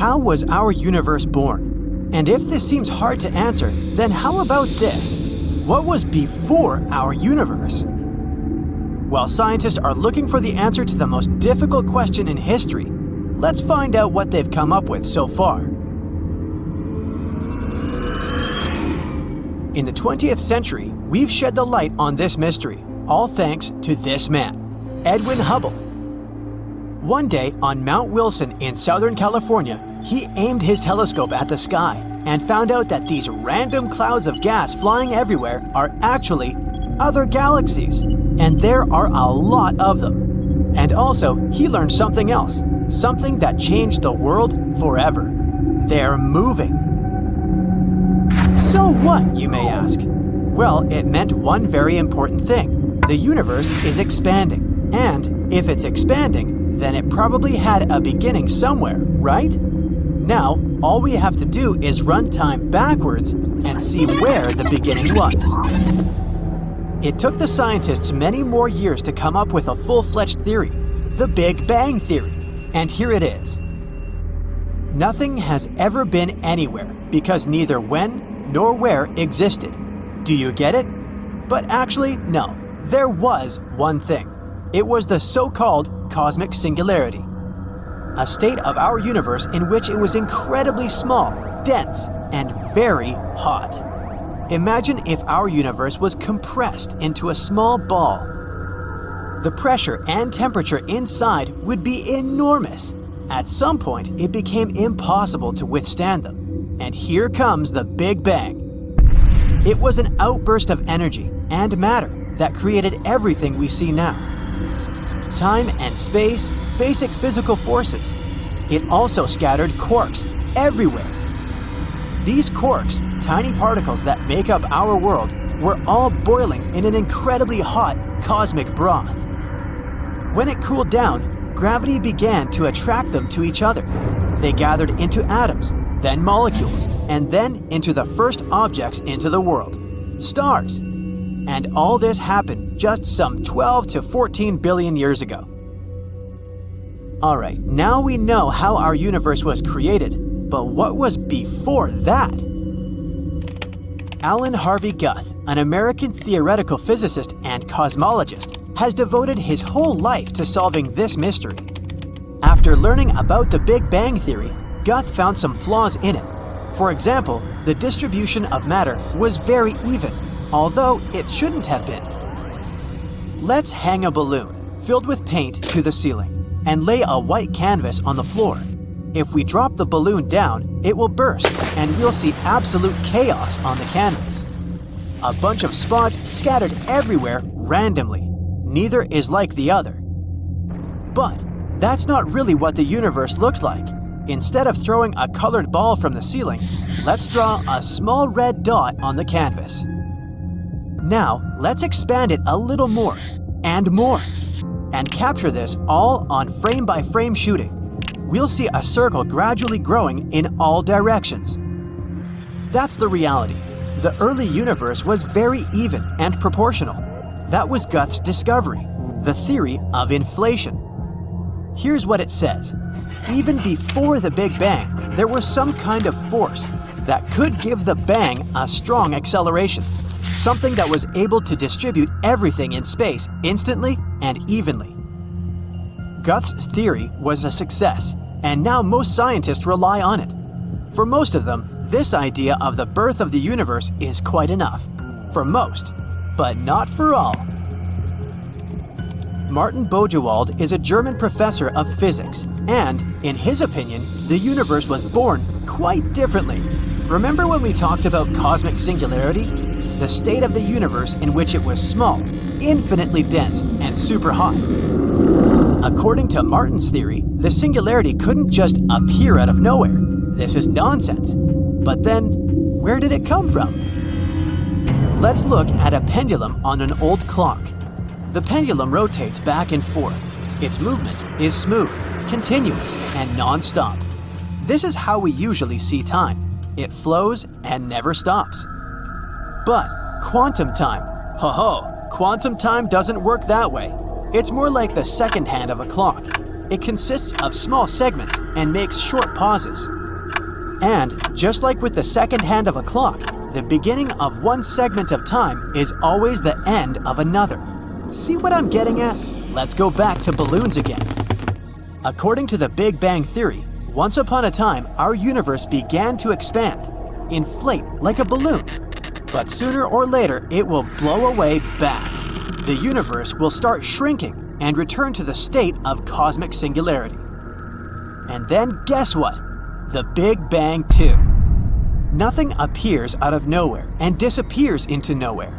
How was our universe born? And if this seems hard to answer, then how about this? What was before our universe? While scientists are looking for the answer to the most difficult question in history, let's find out what they've come up with so far. In the 20th century, we've shed the light on this mystery, all thanks to this man, Edwin Hubble. One day on Mount Wilson in Southern California, he aimed his telescope at the sky and found out that these random clouds of gas flying everywhere are actually other galaxies, and there are a lot of them. And also, he learned something else, something that changed the world forever. They're moving. So what, you may ask? Well, it meant one very important thing. The universe is expanding, and if it's expanding, then it probably had a beginning somewhere, right? Now, all we have to do is run time backwards and see where the beginning was. It took the scientists many more years to come up with a full-fledged theory, the Big Bang Theory, and here it is. Nothing has ever been anywhere because neither when nor where existed. Do you get it? But actually, no. There was one thing. It was the so-called cosmic singularity, a state of our universe in which it was incredibly small, dense, and very hot. Imagine if our universe was compressed into a small ball. The pressure and temperature inside would be enormous. At some point, it became impossible to withstand them. And here comes the Big Bang. It was an outburst of energy and matter that created everything we see now. Time and space, basic physical forces. It also scattered quarks everywhere. These quarks, tiny particles that make up our world, were all boiling in an incredibly hot cosmic broth. When it cooled down, gravity began to attract them to each other. They gathered into atoms, then molecules, and then into the first objects into the world, stars. And all this happened just some 12 to 14 billion years ago. Alright, now we know how our universe was created, but what was before that? Alan Harvey Guth, an American theoretical physicist and cosmologist, has devoted his whole life to solving this mystery. After learning about the Big Bang Theory, Guth found some flaws in it. For example, the distribution of matter was very even, although it shouldn't have been. Let's hang a balloon filled with paint to the ceiling and lay a white canvas on the floor. If we drop the balloon down, it will burst and we'll see absolute chaos on the canvas. A bunch of spots scattered everywhere randomly. Neither is like the other. But that's not really what the universe looked like. Instead of throwing a colored ball from the ceiling, let's draw a small red dot on the canvas. Now, let's expand it a little more, and capture this all on frame-by-frame shooting. We'll see a circle gradually growing in all directions. That's the reality. The early universe was very even and proportional. That was Guth's discovery, the theory of inflation. Here's what it says. Even before the Big Bang, there was some kind of force that could give the bang a strong acceleration, something that was able to distribute everything in space instantly and evenly. Guth's theory was a success, and now most scientists rely on it. For most of them, this idea of the birth of the universe is quite enough. For most, but not for all. Martin Bojewald is a German professor of physics, and, in his opinion, the universe was born quite differently. Remember when we talked about cosmic singularity? The state of the universe in which it was small, infinitely dense, and super hot. According to Martin's theory, the singularity couldn't just appear out of nowhere. This is nonsense. But then, where did it come from? Let's look at a pendulum on an old clock. The pendulum rotates back and forth. Its movement is smooth, continuous, and non-stop. This is how we usually see time. It flows and never stops. But quantum time, quantum time doesn't work that way. It's more like the second hand of a clock. It consists of small segments and makes short pauses. And just like with the second hand of a clock, the beginning of one segment of time is always the end of another. See what I'm getting at? Let's go back to balloons again. According to the Big Bang Theory, once upon a time, our universe began to expand, inflate like a balloon. But sooner or later, it will blow away back. The universe will start shrinking and return to the state of cosmic singularity. And then guess what? The Big Bang too. Nothing appears out of nowhere and disappears into nowhere.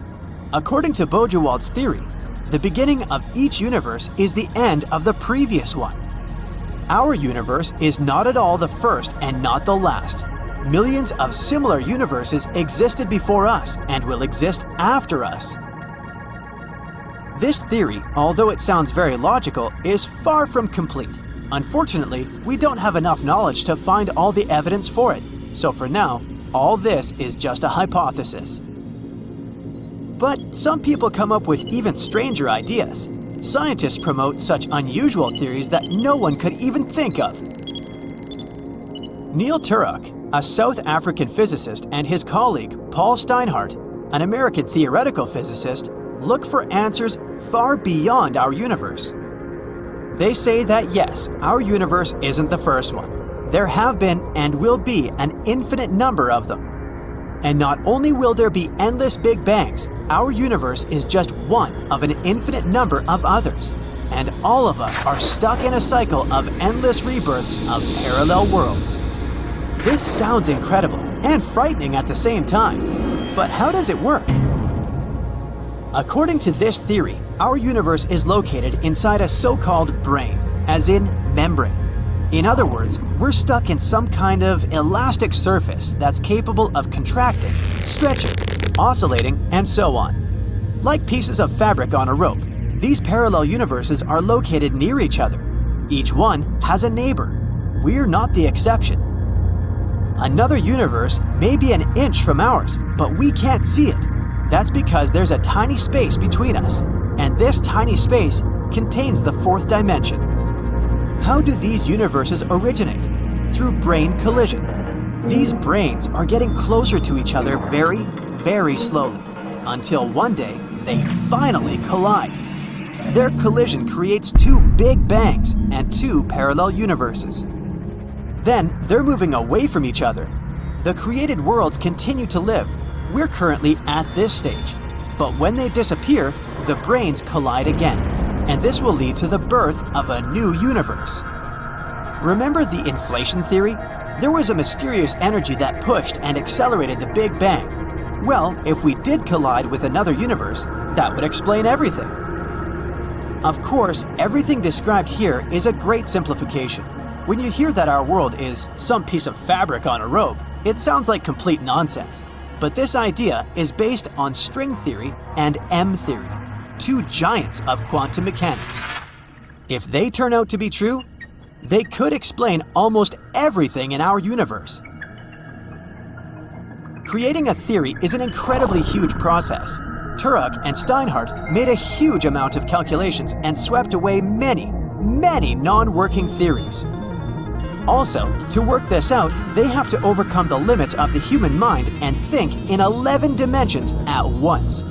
According to Bojewald's theory, the beginning of each universe is the end of the previous one. Our universe is not at all the first and not the last. Millions of similar universes existed before us and will exist after us. This theory, although it sounds very logical, is far from complete. Unfortunately, we don't have enough knowledge to find all the evidence for it, so for now, all this is just a hypothesis. But some people come up with even stranger ideas. Scientists promote such unusual theories that no one could even think of. Neil Turok, a South African physicist, and his colleague, Paul Steinhardt, an American theoretical physicist, look for answers far beyond our universe. They say that yes, our universe isn't the first one. There have been and will be an infinite number of them. And not only will there be endless Big Bangs, our universe is just one of an infinite number of others. And all of us are stuck in a cycle of endless rebirths of parallel worlds. This sounds incredible and frightening at the same time. But how does it work? According to this theory, our universe is located inside a so-called brain, as in membrane. In other words, we're stuck in some kind of elastic surface that's capable of contracting, stretching, oscillating, and so on. Like pieces of fabric on a rope, these parallel universes are located near each other. Each one has a neighbor. We're not the exception. Another universe may be an inch from ours, but we can't see it. That's because there's a tiny space between us, and this tiny space contains the fourth dimension. How do these universes originate? Through brain collision. These brains are getting closer to each other very, very slowly, until one day they finally collide. Their collision creates two Big Bangs and two parallel universes. Then they're moving away from each other. The created worlds continue to live. We're currently at this stage. But when they disappear, the brains collide again. And this will lead to the birth of a new universe. Remember the inflation theory? There was a mysterious energy that pushed and accelerated the Big Bang. Well, if we did collide with another universe, that would explain everything. Of course, everything described here is a great simplification. When you hear that our world is some piece of fabric on a rope, it sounds like complete nonsense. But this idea is based on string theory and M theory, two giants of quantum mechanics. If they turn out to be true, they could explain almost everything in our universe. Creating a theory is an incredibly huge process. Turok and Steinhardt made a huge amount of calculations and swept away many non-working theories. Also, to work this out, they have to overcome the limits of the human mind and think in 11 dimensions at once.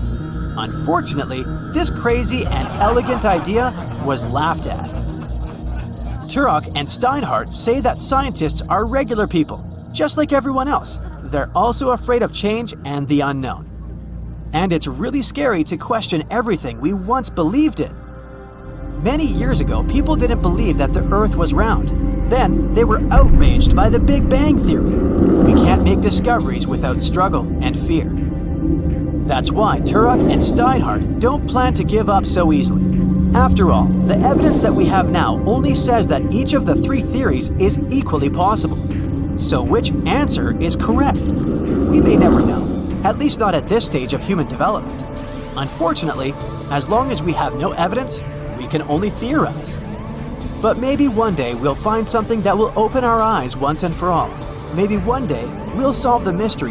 Unfortunately, this crazy and elegant idea was laughed at. Turok and Steinhardt say that scientists are regular people, just like everyone else. They're also afraid of change and the unknown. And it's really scary to question everything we once believed in. Many years ago, people didn't believe that the Earth was round. Then, they were outraged by the Big Bang Theory. We can't make discoveries without struggle and fear. That's why Turok and Steinhardt don't plan to give up so easily. After all, the evidence that we have now only says that each of the three theories is equally possible. So which answer is correct? We may never know, at least not at this stage of human development. Unfortunately, as long as we have no evidence, we can only theorize. But maybe one day we'll find something that will open our eyes once and for all. Maybe one day we'll solve the mystery